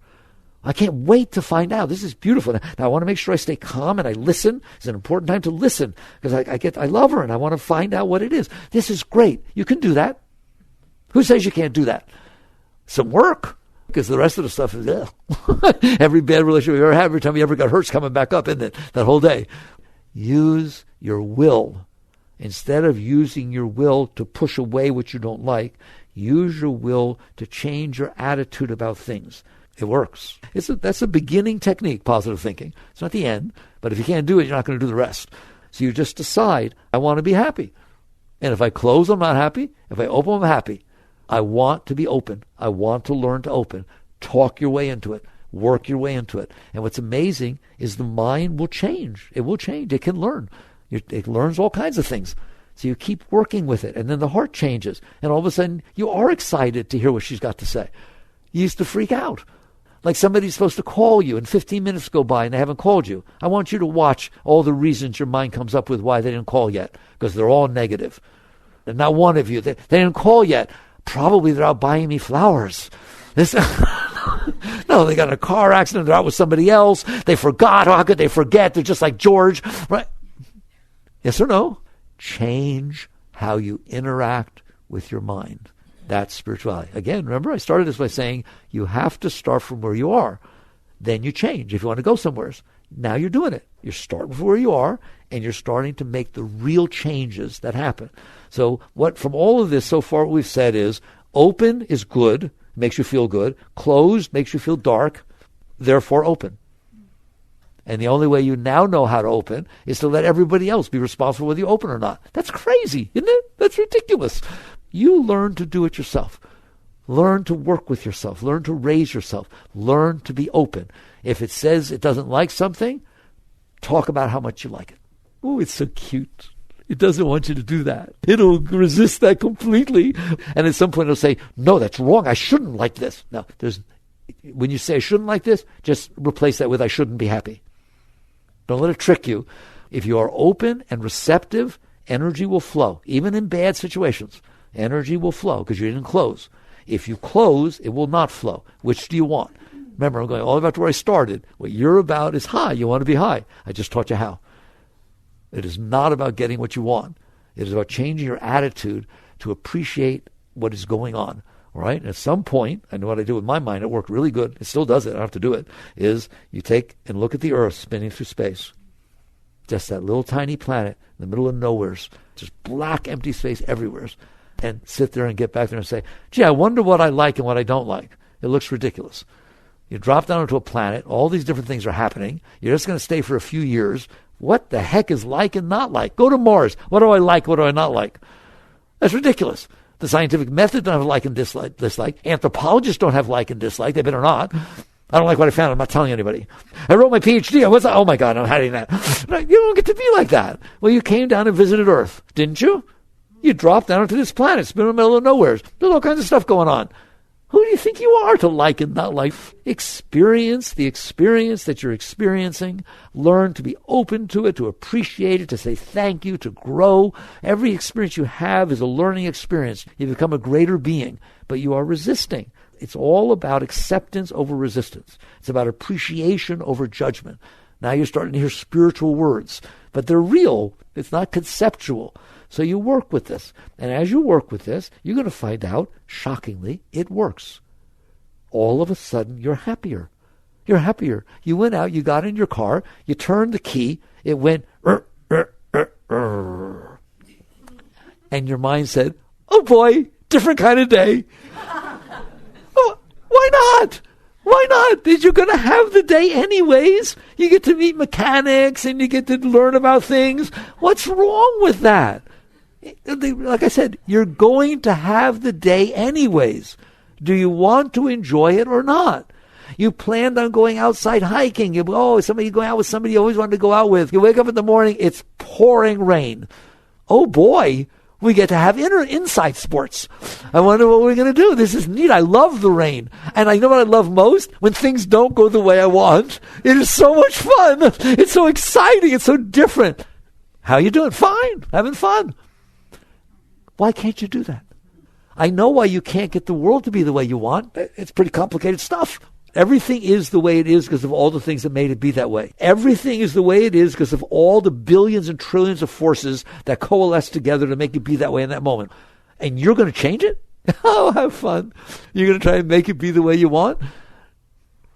I can't wait to find out. This is beautiful. Now I want to make sure I stay calm and I listen. It's an important time to listen because I love her and I want to find out what it is. This is great. You can do that. Who says you can't do that? Some work. Because the rest of the stuff is, every bad relationship you ever had, every time you ever got hurt's coming back up, isn't it? That whole day. Use your will. Instead of using your will to push away what you don't like, use your will to change your attitude about things. It works. That's a beginning technique, positive thinking. It's not the end, but if you can't do it, you're not going to do the rest. So you just decide, I want to be happy. And if I close, I'm not happy. If I open, I'm happy. I want to be open. I want to learn to open. Talk your way into it. Work your way into it. And what's amazing is the mind will change. It will change. It can learn. It learns all kinds of things. So you keep working with it. And then the heart changes. And all of a sudden, you are excited to hear what she's got to say. You used to freak out. Like somebody's supposed to call you and 15 minutes go by and they haven't called you. I want you to watch all the reasons your mind comes up with why they didn't call yet. Because they're all negative. And not one of you. They didn't call yet. Probably they're out buying me flowers. No, they got in a car accident. They're out with somebody else. They forgot. How could they forget? They're just like George. Right? Yes or no? Change how you interact with your mind. That's spirituality. Again, remember I started this by saying you have to start from where you are. Then you change if you want to go somewhere. Now you're doing it. You're starting from where you are and you're starting to make the real changes that happen. So from all of this so far what we've said is open is good, makes you feel good. Closed makes you feel dark, therefore open. And the only way you now know how to open is to let everybody else be responsible whether you open or not. That's crazy, isn't it? That's ridiculous. You learn to do it yourself. Learn to work with yourself. Learn to raise yourself. Learn to be open. If it says it doesn't like something, talk about how much you like it. Oh, it's so cute. It doesn't want you to do that. It'll resist that completely. And at some point it'll say, no, that's wrong. I shouldn't like this. No, when you say I shouldn't like this, just replace that with I shouldn't be happy. Don't let it trick you. If you are open and receptive, energy will flow. Even in bad situations, energy will flow because you didn't close. If you close, it will not flow. Which do you want? Remember, I'm going all about where I started. What you're about is high. You want to be high. I just taught you how. It is not about getting what you want. It is about changing your attitude to appreciate what is going on. All right? And at some point, I know what I do with my mind. It worked really good. It still does it. I don't have to do it. Is you take and look at the earth spinning through space. Just that little tiny planet in the middle of nowhere. Just black, empty space everywhere. And sit there and get back there and say, gee, I wonder what I like and what I don't like. It looks ridiculous. You drop down into a planet. All these different things are happening. You're just going to stay for a few years. What the heck is like and not like? Go to Mars. What do I like? What do I not like? That's ridiculous. The scientific method don't have like and dislike. Anthropologists don't have like and dislike. They better not. I don't like what I found. I'm not telling anybody. I wrote my PhD. Oh my God, I'm hiding that. You don't get to be like that. Well, you came down and visited Earth, didn't you? You dropped down into this planet. It's been in the middle of nowhere. There's all kinds of stuff going on. Who do you think you are to like and not like? Experience the experience that you're experiencing. Learn to be open to it, to appreciate it, to say thank you, to grow. Every experience you have is a learning experience. You become a greater being, but you are resisting. It's all about acceptance over resistance. It's about appreciation over judgment. Now you're starting to hear spiritual words, but they're real. It's not conceptual. So you work with this. And as you work with this, you're going to find out, shockingly, it works. All of a sudden, you're happier. You're happier. You went out, you got in your car, you turned the key, it went, and your mind said, oh boy, different kind of day. Oh, why not? Why not? You're going to have the day anyways. You get to meet mechanics and you get to learn about things. What's wrong with that? Like I said, you're going to have the day anyways. Do you want to enjoy it or not? You planned on going outside hiking. Somebody going out with somebody you always wanted to go out with. You wake up in the morning, it's pouring rain. Oh boy, we get to have inside sports. I wonder what we're going to do. This is neat. I love the rain. And I know what I love most? When things don't go the way I want. It is so much fun. It's so exciting. It's so different. How you doing? Fine. Having fun. Why can't you do that? I know why you can't get the world to be the way you want. It's pretty complicated stuff. Everything is the way it is because of all the things that made it be that way. Everything is the way it is because of all the billions and trillions of forces that coalesce together to make it be that way in that moment. And you're going to change it? Oh, have fun. You're going to try and make it be the way you want?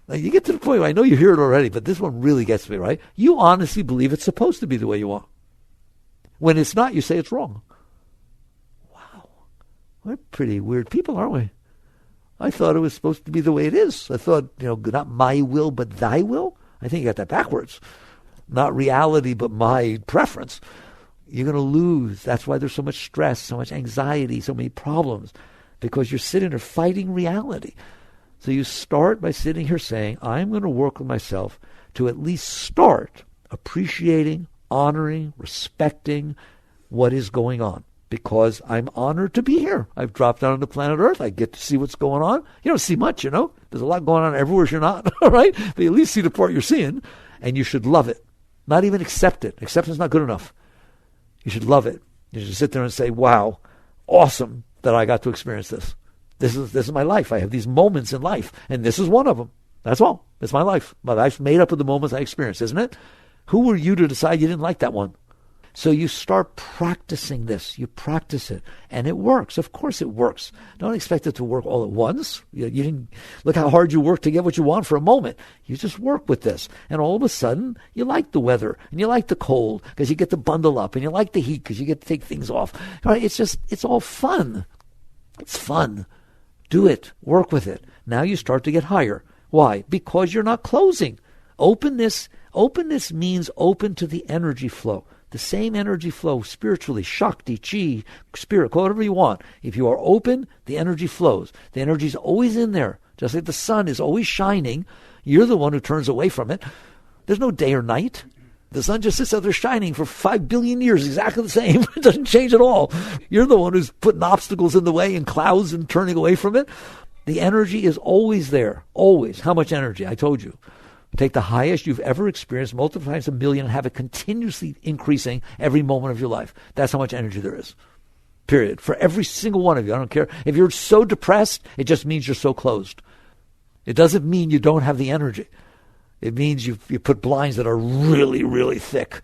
Now, you get to the point where I know you hear it already, but this one really gets me, right? You honestly believe it's supposed to be the way you want. When it's not, you say it's wrong. We're pretty weird people, aren't we? I thought it was supposed to be the way it is. I thought, not my will, but thy will. I think you got that backwards. Not reality, but my preference. You're going to lose. That's why there's so much stress, so much anxiety, so many problems, because you're sitting there fighting reality. So you start by sitting here saying, I'm going to work with myself to at least start appreciating, honoring, respecting what is going on. Because I'm honored to be here. I've dropped down on the planet Earth. I get to see what's going on. You don't see much, There's a lot going on everywhere you're not, all right? But you at least see the part you're seeing, and you should love it. Not even accept it. Acceptance is not good enough. You should love it. You should sit there and say, wow, awesome that I got to experience this. This is my life. I have these moments in life, and this is one of them. That's all. It's my life. My life's made up of the moments I experienced, isn't it? Who were you to decide you didn't like that one? So you start practicing this. You practice it, and it works. Of course it works. Don't expect it to work all at once. You didn't look how hard you work to get what you want for a moment. You just work with this, and all of a sudden, you like the weather, and you like the cold because you get to bundle up, and you like the heat because you get to take things off. All right, it's all fun. It's fun. Do it. Work with it. Now you start to get higher. Why? Because you're not closing. Openness means open to the energy flow. The same energy flow spiritually, Shakti, Chi, spirit, call it whatever you want. If you are open, the energy flows. The energy is always in there. Just like the sun is always shining, you're the one who turns away from it. There's no day or night. The sun just sits out there shining for 5 billion years, exactly the same. It doesn't change at all. You're the one who's putting obstacles in the way and clouds and turning away from it. The energy is always there, always. How much energy? I told you. Take the highest you've ever experienced, multiply times 1,000,000, and have it continuously increasing every moment of your life. That's how much energy there is. Period. For every single one of you. I don't care. If you're so depressed, it just means you're so closed. It doesn't mean you don't have the energy. It means you put blinds that are really, really thick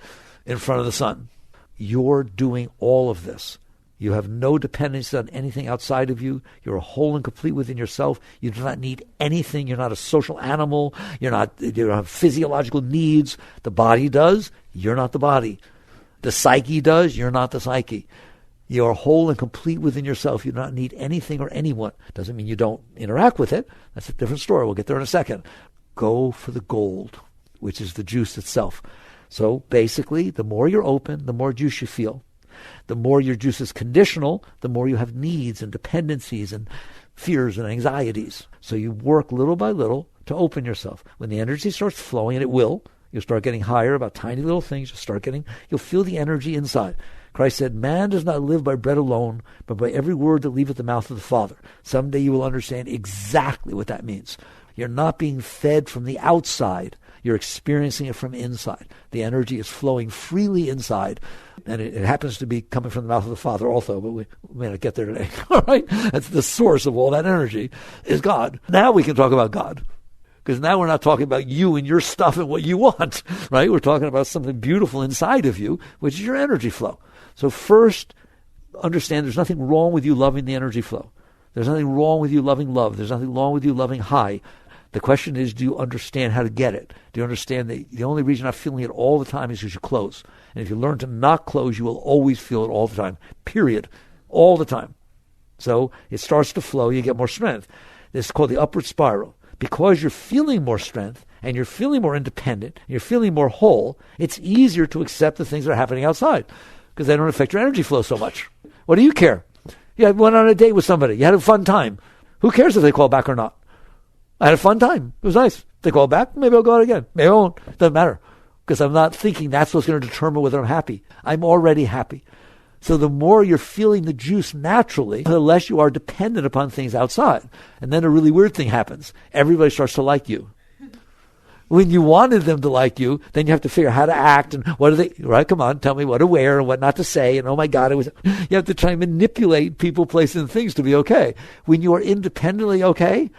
in front of the sun. You're doing all of this. You have no dependence on anything outside of you. You're whole and complete within yourself. You do not need anything. You're not a social animal. You don't have physiological needs. The body does. You're not the body. The psyche does. You're not the psyche. You are whole and complete within yourself. You do not need anything or anyone. Doesn't mean you don't interact with it. That's a different story. We'll get there in a second. Go for the gold, which is the juice itself. So basically, the more you're open, the more juice you feel. The more your juice is conditional, the more you have needs and dependencies and fears and anxieties. So you work little by little to open yourself. When the energy starts flowing, and it will, you'll start getting higher about tiny little things. You'll feel the energy inside. Christ said, man does not live by bread alone, but by every word that leaveth the mouth of the Father. Someday you will understand exactly what that means. You're not being fed from the outside. You're experiencing it from inside. The energy is flowing freely inside, and it happens to be coming from the mouth of the Father also, but we may not get there today. All right? That's the source of all that energy, is God. Now we can talk about God, because now we're not talking about you and your stuff and what you want, right? We're talking about something beautiful inside of you, which is your energy flow. So first, understand there's nothing wrong with you loving the energy flow. There's nothing wrong with you loving love. There's nothing wrong with you loving high. The question is, do you understand how to get it? Do you understand that the only reason you're not feeling it all the time is because you close? And if you learn to not close, you will always feel it all the time, period, all the time. So it starts to flow, you get more strength. This is called the upward spiral. Because you're feeling more strength and you're feeling more independent, and you're feeling more whole, it's easier to accept the things that are happening outside because they don't affect your energy flow so much. What do you care? You went on a date with somebody. You had a fun time. Who cares if they call back or not? I had a fun time. It was nice. If they call back, maybe I'll go out again. Maybe I won't. Doesn't matter. Because I'm not thinking that's what's going to determine whether I'm happy. I'm already happy. So the more you're feeling the juice naturally, the less you are dependent upon things outside. And then a really weird thing happens. Everybody starts to like you. When you wanted them to like you, then you have to figure out how to act and what are they, right? Come on, tell me what to wear and what not to say. And oh my God, you have to try and manipulate people, places, and things to be okay. When you are independently okay,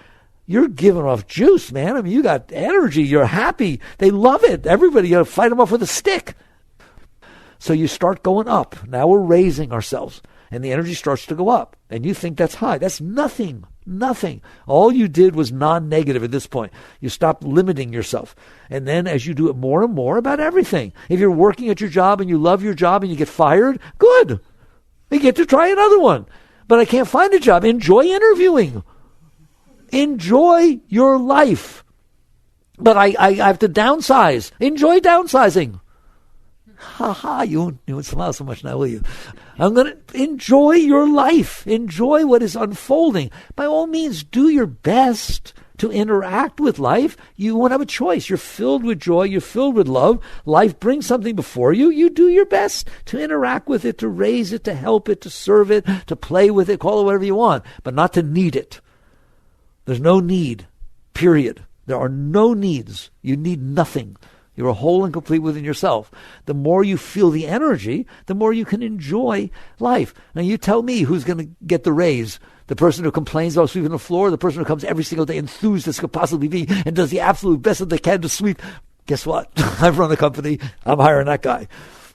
you're giving off juice, man. I mean, you got energy. You're happy. They love it. Everybody, you got to fight them off with a stick. So you start going up. Now we're raising ourselves. And the energy starts to go up. And you think that's high. That's nothing. Nothing. All you did was non-negative at this point. You stopped limiting yourself. And then as you do it more and more about everything. If you're working at your job and you love your job and you get fired, good. You get to try another one. But I can't find a job. Enjoy interviewing. Enjoy your life. But I have to downsize. Enjoy downsizing. Ha ha, you won't smile so much now, will you? I'm going to enjoy your life. Enjoy what is unfolding. By all means, do your best to interact with life. You won't have a choice. You're filled with joy. You're filled with love. Life brings something before you. You do your best to interact with it, to raise it, to help it, to serve it, to play with it, call it whatever you want, but not to need it. There's no need, period. There are no needs. You need nothing. You're whole and complete within yourself. The more you feel the energy, the more you can enjoy life. Now you tell me who's going to get the raise. The person who complains about sweeping the floor, the person who comes every single day enthused as could possibly be and does the absolute best that they can to sweep. Guess what? I've run a company. I'm hiring that guy.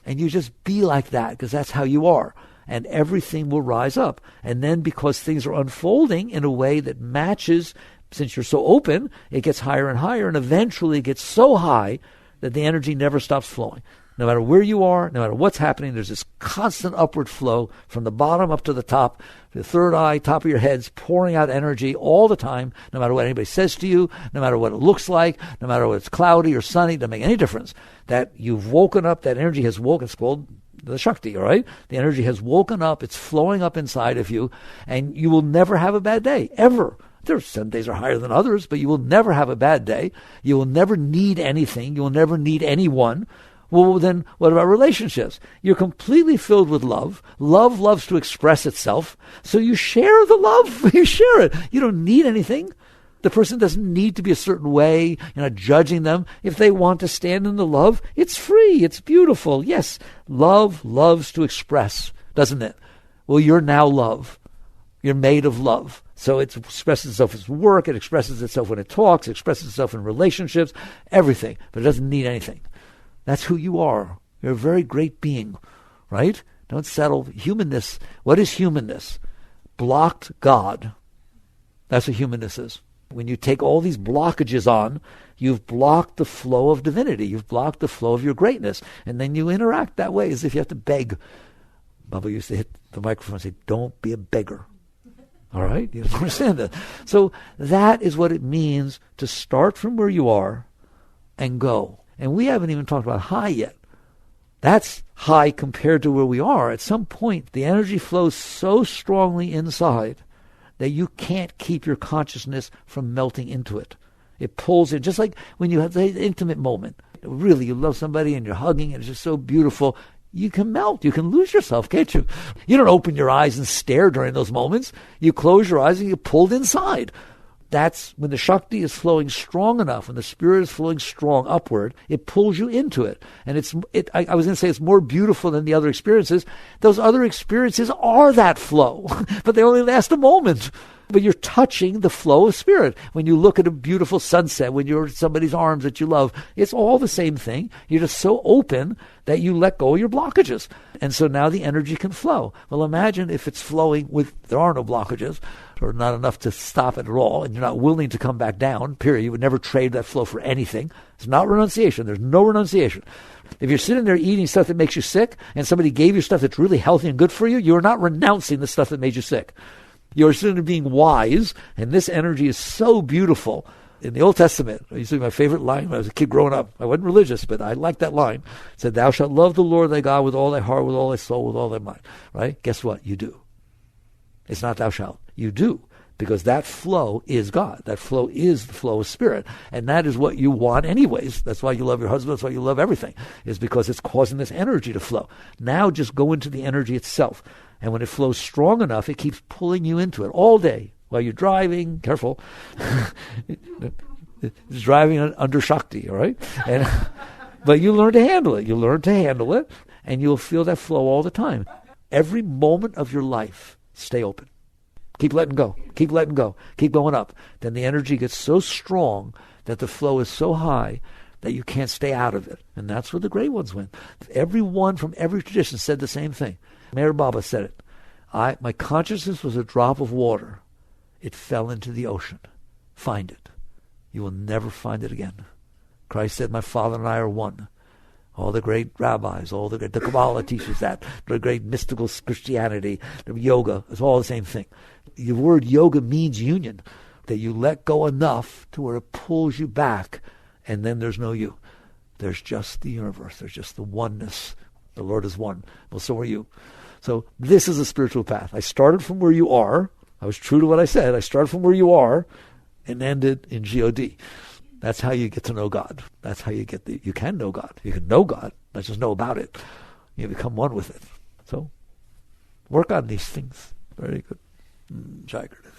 And you just be like that because that's how you are. And everything will rise up. And then because things are unfolding in a way that matches, since you're so open, it gets higher and higher. And eventually it gets so high that the energy never stops flowing. No matter where you are, no matter what's happening, there's this constant upward flow from the bottom up to the top, the third eye, top of your head's pouring out energy all the time, no matter what anybody says to you, no matter what it looks like, no matter whether it's cloudy or sunny, it doesn't make any difference. That you've woken up, that energy has woken, it's called the Shakti, all right? The energy has woken up, it's flowing up inside of you, and you will never have a bad day, ever. Some days are higher than others, but you will never have a bad day. You will never need anything. You will never need anyone. Well, then what about relationships? You're completely filled with love. Love loves to express itself. So you share the love. You share it. You don't need anything. The person doesn't need to be a certain way. You're not judging them. If they want to stand in the love, it's free. It's beautiful. Yes, love loves to express, doesn't it? Well, you're now love. You're made of love. So it expresses itself as work, it expresses itself when it talks, it expresses itself in relationships, everything. But it doesn't need anything. That's who you are. You're a very great being, right? Don't settle. Humanness. What is humanness? Blocked God. That's what humanness is. When you take all these blockages on, you've blocked the flow of divinity. You've blocked the flow of your greatness. And then you interact that way as if you have to beg. Bubba used to hit the microphone and say, don't be a beggar. All right? You understand that? So that is what it means to start from where you are and go. And we haven't even talked about high yet. That's high compared to where we are. At some point, the energy flows so strongly inside that you can't keep your consciousness from melting into it. It pulls in, just like when you have the intimate moment. Really, you love somebody and you're hugging and it's just so beautiful. You can melt. You can lose yourself, can't you? You don't open your eyes and stare during those moments. You close your eyes and you're pulled inside. That's when the Shakti is flowing strong enough, when the Spirit is flowing strong upward, it pulls you into it. And I was going to say it's more beautiful than the other experiences. Those other experiences are that flow, but they only last a moment. But you're touching the flow of Spirit. When you look at a beautiful sunset, when you're in somebody's arms that you love, it's all the same thing. You're just so open that you let go of your blockages. And so now the energy can flow. Well, imagine if it's flowing there are no blockages, or not enough to stop it at all, and you're not willing to come back down, period. You would never trade that flow for anything. It's not renunciation. There's no renunciation. If you're sitting there eating stuff that makes you sick, and somebody gave you stuff that's really healthy and good for you, you're not renouncing the stuff that made you sick. You're sitting there being wise, and this energy is so beautiful. In the Old Testament, I used to be my favorite line when I was a kid growing up. I wasn't religious, but I liked that line. It said, "Thou shalt love the Lord thy God with all thy heart, with all thy soul, with all thy mind." Right? Guess what? You do. It's not thou shalt. You do. Because that flow is God. That flow is the flow of Spirit. And that is what you want anyways. That's why you love your husband. That's why you love everything. Is because it's causing this energy to flow. Now just go into the energy itself. And when it flows strong enough, it keeps pulling you into it all day. While you're driving, careful. It's driving under Shakti, all right? But you learn to handle it. You learn to handle it. And you'll feel that flow all the time. Every moment of your life, stay open. Keep letting go. Keep letting go. Keep going up. Then the energy gets so strong that the flow is so high that you can't stay out of it. And that's where the great ones went. Everyone from every tradition said the same thing. Meher Baba said it. My consciousness was a drop of water. It fell into the ocean. Find it. You will never find it again. Christ said, "My Father and I are one." All the great rabbis, the Kabbalah teaches that. The great mystical Christianity, the yoga, it's all the same thing. The word yoga means union, that you let go enough to where it pulls you back, and then there's no you. There's just the universe. There's just the oneness. The Lord is one. Well, so are you. So this is a spiritual path. I started from where you are. I was true to what I said. I started from where you are and ended in God. That's how you get to know God. That's how you you can know God. You can know God, not just know about it. You become one with it. So work on these things. Very good. Jai Gurudev.